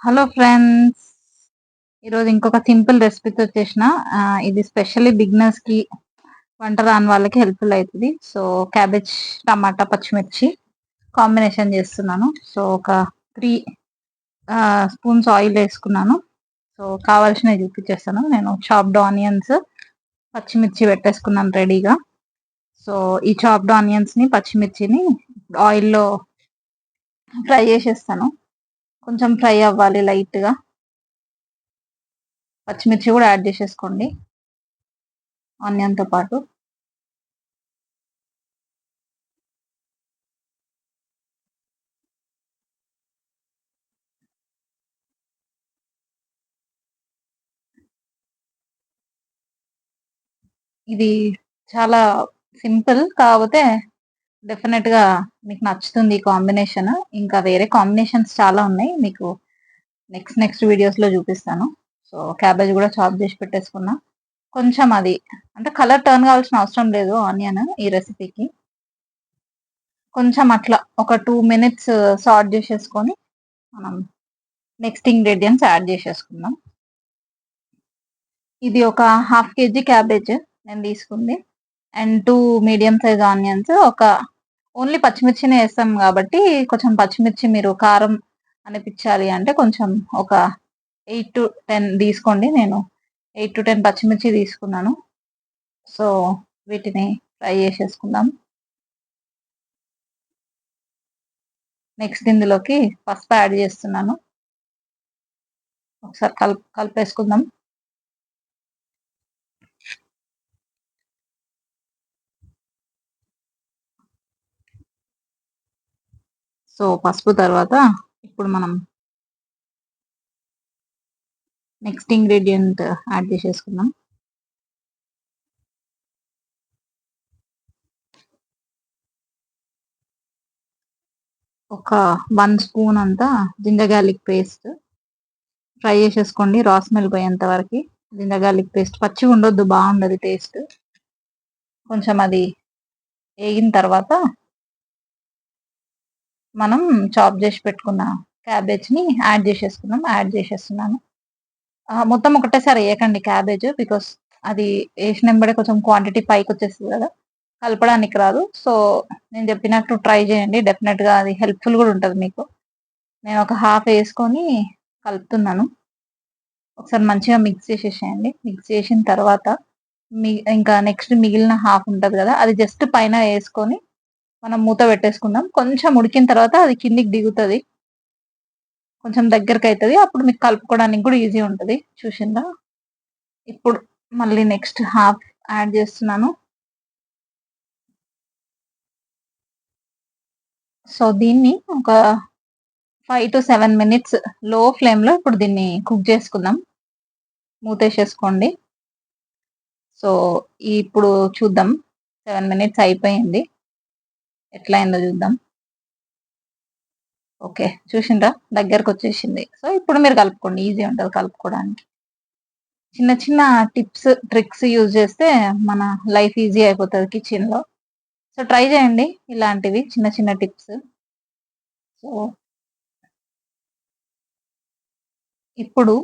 Hello friends. ఈరోజు ఇంకొక simple రెసిపీతో వచ్చేసిన. ఇది స్పెషల్లీ బిగినర్స్కి, వంట రాని వాళ్ళకి హెల్ప్ఫుల్ అవుతుంది. సో క్యాబేజ్, టమాటా, పచ్చిమిర్చి కాంబినేషన్ చేస్తున్నాను. సో ఒక 3 స్పూన్స్ ఆయిల్ వేసుకున్నాను. సో కావాల్సినవి చూపించేస్తాను. నేను చాప్డ్ ఆనియన్స్, పచ్చిమిర్చి పెట్టేసుకున్నాను రెడీగా. సో ఈ చాప్డ్ ఆనియన్స్ని, పచ్చిమిర్చిని ఆయిల్లో ఫ్రై చేసేస్తాను. కొంచెం ఫ్రై అవ్వాలి లైట్గా. పచ్చిమిర్చి కూడా యాడ్ చేసేసుకోండి ఆనియన్తో పాటు. ఇది చాలా సింపుల్, కాకపోతే డెఫినెట్ గా మీకు నచ్చుతుంది ఈ కాంబినేషన్. ఇంకా వేరే కాంబినేషన్స్ చాలా ఉన్నాయి, మీకు నెక్స్ట్ నెక్స్ట్ వీడియోస్ లో చూపిస్తాను. సో క్యాబేజ్ కూడా చాప్ చేసి పెట్టేసుకున్నా. కొంచెం అది అంటే కలర్ టర్న్ కావాల్సిన అవసరం లేదు ఆనియన్ ఈ రెసిపీకి. కొంచెం అట్లా ఒక 2 minutes సాట్ చేసేసుకొని మనం నెక్స్ట్ ఇంగ్రీడియంట్స్ యాడ్ చేసేసుకుందాం. ఇది ఒక హాఫ్ కేజీ క్యాబేజ్ నేను తీసుకుంది, and 2 medium size onions. Only పచ్చిమిర్చినే వేస్తాం కాబట్టి కొంచెం పచ్చిమిర్చి మీరు కారం అనిపించాలి అంటే కొంచెం ఒక 8 to 10 తీసుకోండి. నేను 8 to 10 పచ్చిమిర్చి తీసుకున్నాను. సో వీటిని ఫ్రై చేసేసుకుందాం. నెక్స్ట్ ఇందులోకి పసుపు యాడ్ చేస్తున్నాను. ఒకసారి కలిపేసుకుందాం. సో పసుపు తర్వాత ఇప్పుడు మనం నెక్స్ట్ ఇంగ్రీడియంట్ యాడ్ చేసేసుకుందాం. ఒక 1 స్పూన్ అంతా జింజర్ గార్లిక్ పేస్ట్ ఫ్రై చేసేసుకోండి, రా స్మెల్ పోయేంత వరకు. జింజర్ గార్లిక్ పేస్ట్ పచ్చిగా ఉండొద్దు, బాగుండదు టేస్ట్. కొంచెం అది వేగిన తర్వాత మనం చాప్ చేసి పెట్టుకున్న క్యాబేజ్ని యాడ్ చేసేస్తున్నాను. మొత్తం ఒకటేసారి వేయకండి క్యాబేజ్, బికాస్ అది వేసిన వెంబడే కొంచెం క్వాంటిటీ పైకి వచ్చేస్తుంది కదా, కలపడానికి రాదు. సో నేను చెప్పినట్టు ట్రై చేయండి, డెఫినెట్గా అది హెల్ప్ఫుల్ కూడా ఉంటుంది మీకు. నేను ఒక హాఫ్ వేసుకొని కలుపుతున్నాను. ఒకసారి మంచిగా మిక్స్ చేసేసేయండి. మిక్స్ చేసిన తర్వాత ఇంకా నెక్స్ట్ మిగిలిన హాఫ్ ఉంటుంది కదా, అది జస్ట్ పైన వేసుకొని మనం మూత పెట్టేసుకుందాం. కొంచెం ఉడికిన తర్వాత అది కిందికి దిగుతుంది, కొంచెం దగ్గరకు అవుతుంది. అప్పుడు మీకు కలుపుకోవడానికి కూడా ఈజీ ఉంటుంది. చూసిందా? ఇప్పుడు మళ్ళీ నెక్స్ట్ హాఫ్ యాడ్ చేస్తున్నాను. సో దీన్ని ఒక 5 to 7 minutes లో ఫ్లేమ్లో ఇప్పుడు దీన్ని కుక్ చేసుకుందాం. మూతేసేసుకోండి. సో ఇప్పుడు చూద్దాం, 7 minutes అయిపోయింది. ఎట్లా అయిందో చూద్దాం. ఓకే, చూసిండ్రా? దగ్గరకు వచ్చేసింది. సో ఇప్పుడు మీరు కలుపుకోండి, ఈజీ ఉంటుంది కలుపుకోవడానికి. చిన్న చిన్న టిప్స్, ట్రిక్స్ యూజ్ చేస్తే మన లైఫ్ ఈజీ అయిపోతుంది కిచెన్లో. సో ట్రై చేయండి ఇలాంటివి చిన్న చిన్న టిప్స్. సో ఇప్పుడు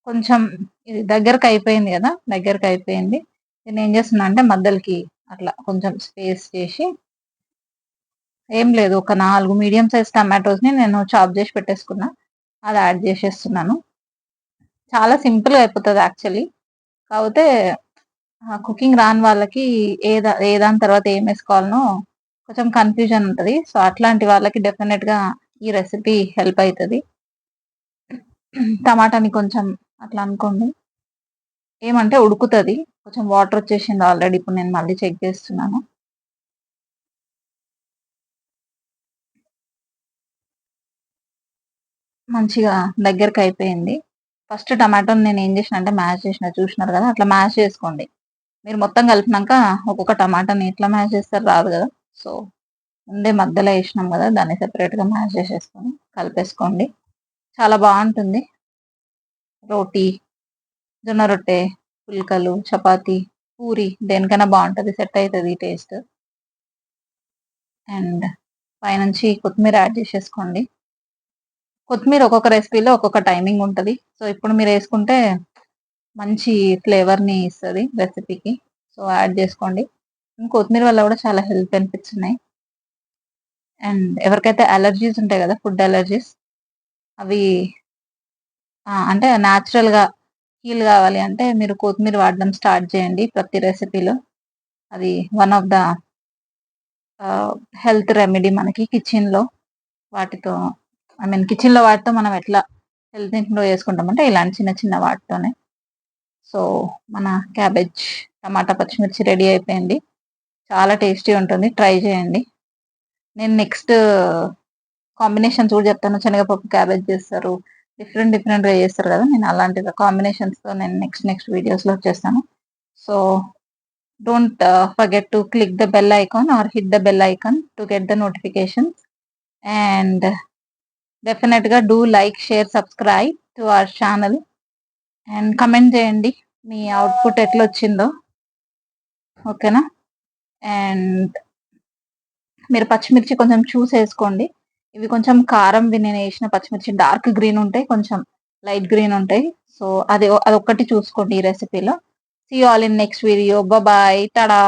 కొంచెం ఇది దగ్గరకు అయిపోయింది కదా, దగ్గరకు అయిపోయింది. నేను ఏం చేస్తున్నా అంటే మధ్యలోకి అట్లా కొంచెం స్పేస్ చేసి, ఏం లేదు, ఒక 4 మీడియం సైజ్ టమాటోస్ని నేను చాప్ చేసి పెట్టేసుకున్నా, అది యాడ్ చేసేస్తున్నాను. చాలా సింపుల్గా అయిపోతుంది యాక్చువల్లీ. కాకపోతే కుకింగ్ రాని వాళ్ళకి ఏ దాని తర్వాత ఏం వేసుకోవాలనో కొంచెం కన్ఫ్యూజన్ ఉంటుంది. సో అట్లాంటి వాళ్ళకి డెఫినెట్గా ఈ రెసిపీ హెల్ప్ అవుతుంది. టమాటాని కొంచెం అట్లా అనుకోండి, ఏమంటే ఉడుకుతుంది. కొంచెం వాటర్ వచ్చేసింది ఆల్రెడీ. ఇప్పుడు నేను మళ్ళీ చెక్ చేస్తున్నాను. మంచిగా దగ్గరకు అయిపోయింది. ఫస్ట్ టమాటోని నేను ఏం చేసిన అంటే మ్యాష్ చేసిన, చూసినారు కదా, అట్లా మ్యాష్ చేసుకోండి. మీరు మొత్తం కలిపినాక ఒక్కొక్క టమాటాని ఎట్లా మ్యాష్ చేస్తారు రాదు కదా. సో ముందే మధ్యలో వేసినాం కదా, దాన్ని సెపరేట్గా మ్యాష్ చేసేసుకొని కలిపేసుకోండి. చాలా బాగుంటుంది. రోటీ, జొన్న రొట్టె, పుల్కలు, చపాతి, పూరి దేనికైనా బాగుంటుంది, సెట్ అవుతుంది ఈ టేస్ట్. అండ్ పైనుంచి కొత్తిమీర యాడ్ చేసేసుకోండి. కొత్తిమీర ఒక్కొక్క రెసిపీలో ఒక్కొక్క టైమింగ్ ఉంటది. సో, ఇప్పుడు మీరేసుకుంటే మంచి ఫ్లేవర్‌ని ఇస్తది రెసిపీకి. So, add జేసుకోండి. కొత్తిమీర వల్ల గూడా చాలా హెల్త్ బెనిఫిట్స్ ఉన్నాయి. అండ్ ఎవరికైతే అలర్జీస్ ఉంటాయి గదా! ఫుడ్ అలర్జీస్ అవి అంటే నేచురల్‌గా హీల్ గావాలి అంటే మీరు కొత్తిమీర వాడడం స్టార్ట్ జేయండి ప్రతి రెసిపీలో. అది one of the health remedy మనకి కిచెన్‌లో వాటితో కిచెన్‌లో వాటితో మనం ఎట్లా హెల్త్ ఇంప్రూవ్ చేసుకుంటామంటే ఇలాంటి చిన్న చిన్న వాటితోనే. సో, మన క్యాబేజ్, టమాటా, పచ్చిమిర్చి రెడీ అయిపోయింది. చాలా టేస్టీ ఉంటుంది. ట్రై చేయండి. నేను నెక్స్ట్ కాంబినేషన్స్ కూడా చెప్తాను. శనగపప్పు, క్యాబేజ్ చేస్తారు. డిఫరెంట్ డిఫరెంట్‌గా చేస్తారు కదా! నేను అలాంటి కాంబినేషన్స్‌తో నేను నెక్స్ట్ వీడియోస్‌లో చేస్తాను. So, don't forget to click the bell icon or hit the bell icon to get the notifications. And డెఫినిట్‌గా do like, share, subscribe to our channel. And comment చేయండి. మీ అవుట్‌పుట్ ఎట్లొచ్చిందో. ఓకేనా? అండ్ మీరు పచ్చిమిర్చి కొంచెం చూసేసుకోండి. ఇవి కొంచెం కారంవి నేనేసిన పచ్చిమిర్చి డార్క్ గ్రీన్ ఉంటాయి. కొంచెం లైట్ గ్రీన్ ఉంటాయి. సో, అదొక్కటి చూసుకోండి ఈ రెసిపీలో. See you all in next video. Bye. Tada!